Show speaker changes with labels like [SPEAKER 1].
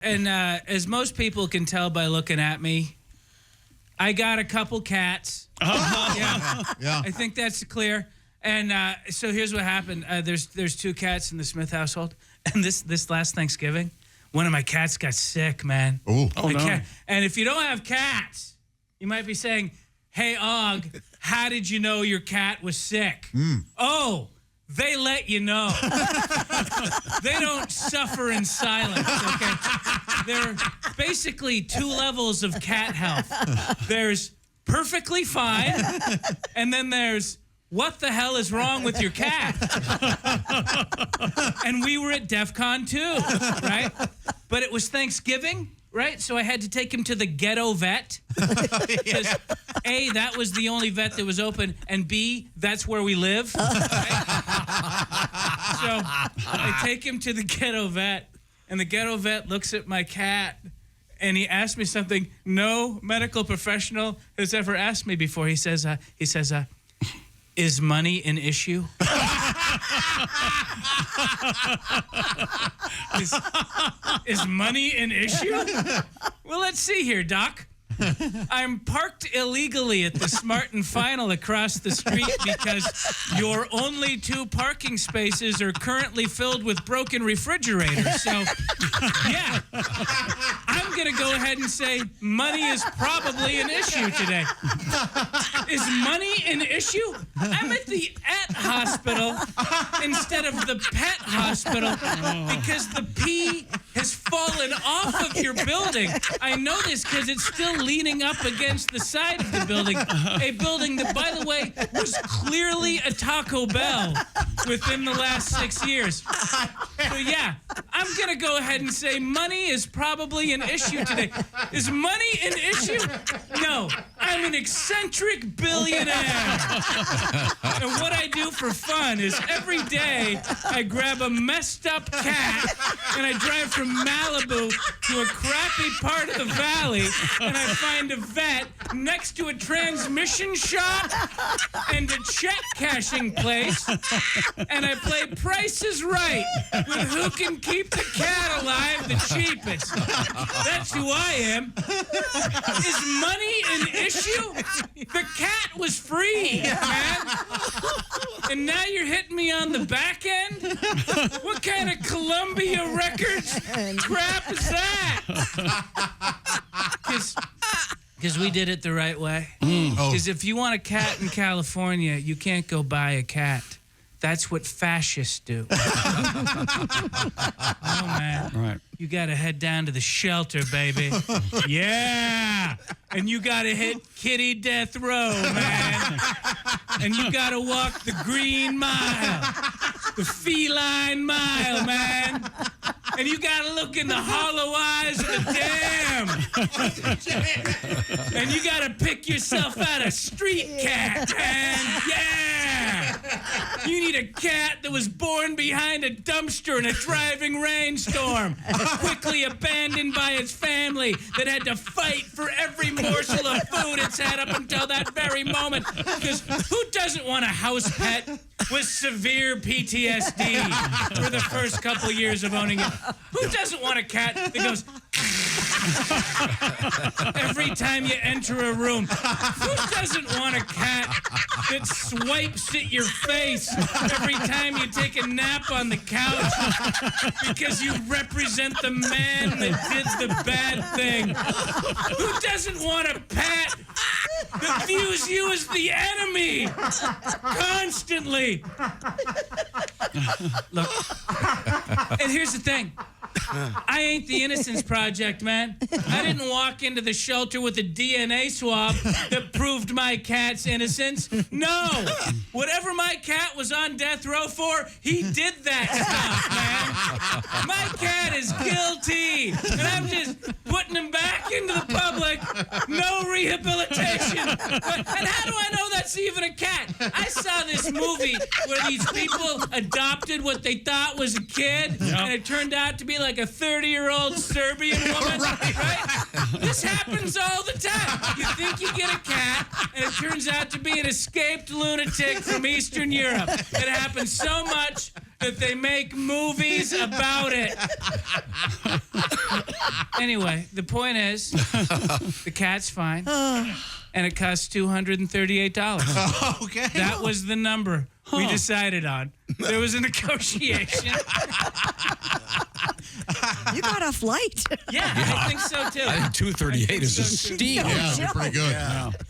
[SPEAKER 1] And as most people can tell by looking at me, I got a couple cats. Yeah. I think that's clear. And so here's what happened. There's two cats in the Smith household. And this last Thanksgiving, one of my cats got sick, man.
[SPEAKER 2] Oh no.
[SPEAKER 1] Cat. And if you don't have cats, you might be saying, hey, Aug, how did you know your cat was sick? Oh, they let you know. They don't suffer in silence, okay? There are basically two levels of cat health. There's perfectly fine, and then there's what the hell is wrong with your cat? And we were at DEF CON 2, right? But it was Thanksgiving, right? So I had to take him to the ghetto vet. Because A, that was the only vet that was open, and B, that's where we live. Right? So I take him to the ghetto vet, and the ghetto vet looks at my cat, and he asked me something no medical professional has ever asked me before. He says, is money an issue? Is money an issue? Well, let's see here, Doc. I'm parked illegally at the Smart and Final across the street because your only two parking spaces are currently filled with broken refrigerators. So, yeah, I'm going to go ahead and say money is probably an issue today. Is money an issue? I'm at the hospital instead of the pet hospital because the pee has fallen off of your building. I know this because it's still leaning up against the side of the building. A building that, by the way, was clearly a Taco Bell within the last 6 years. So, yeah, I'm going to go ahead and say money is probably an issue today. Is money an issue? No. I'm an eccentric billionaire. And what I do for fun is every day I grab a messed up cat and I drive from Malibu to a crappy part of the valley and I find a vet next to a transmission shop and a check cashing place and I play Price is Right with who can keep the cat alive the cheapest. That's who I am. Is money an issue? The cat was free, man. And now you're hitting me on the back end? What kind of Columbia Records crap is that? Because we did it the right way. Because if you want a cat in California, you can't go buy a cat. That's what fascists do. Oh, man.
[SPEAKER 2] Right.
[SPEAKER 1] You got to head down to the shelter, baby. Yeah. And you got to hit kitty death row, man. And you got to walk the green mile, the feline mile, man. And you got to look in the hollow eyes of the dam. And you got to pick yourself out a street cat, man. Yeah. You need a cat that was born behind a dumpster in a driving rainstorm, quickly abandoned by its family that had to fight for every morsel of food it's had up until that very moment. Because who doesn't want a house pet with severe PTSD for the first couple years of owning it? Who doesn't want a cat that goes every time you enter a room? Who doesn't want a cat that swipes at your face every time you take a nap on the couch because you represent the man that did the bad thing? Who doesn't want a pet that views you as the enemy constantly? Look, and here's the thing. I ain't the Innocence Project, man. I didn't walk into the shelter with a DNA swab that proved my cat's innocence. No. Whatever my cat was on death row for, he did that stuff, man. My cat is guilty, and I'm just putting him back into the public. No rehabilitation. And how do I know that's even a cat? I saw this movie where these people adopted what they thought was a kid, and it turned out to be like a 30-year-old Serbian woman, right? This happens all the time. You think you get a cat, and it turns out to be an escaped lunatic from Eastern Europe. It happens so much, that they make movies about it. Anyway, the point is, the cat's fine, and it costs $238.
[SPEAKER 2] Okay.
[SPEAKER 1] That was the number we decided on. There was a negotiation.
[SPEAKER 3] You got a flight.
[SPEAKER 1] Yeah, I think so too.
[SPEAKER 4] I think 238 is a steal.
[SPEAKER 3] No
[SPEAKER 5] Yeah,
[SPEAKER 3] joke.
[SPEAKER 5] pretty good.
[SPEAKER 4] Yeah.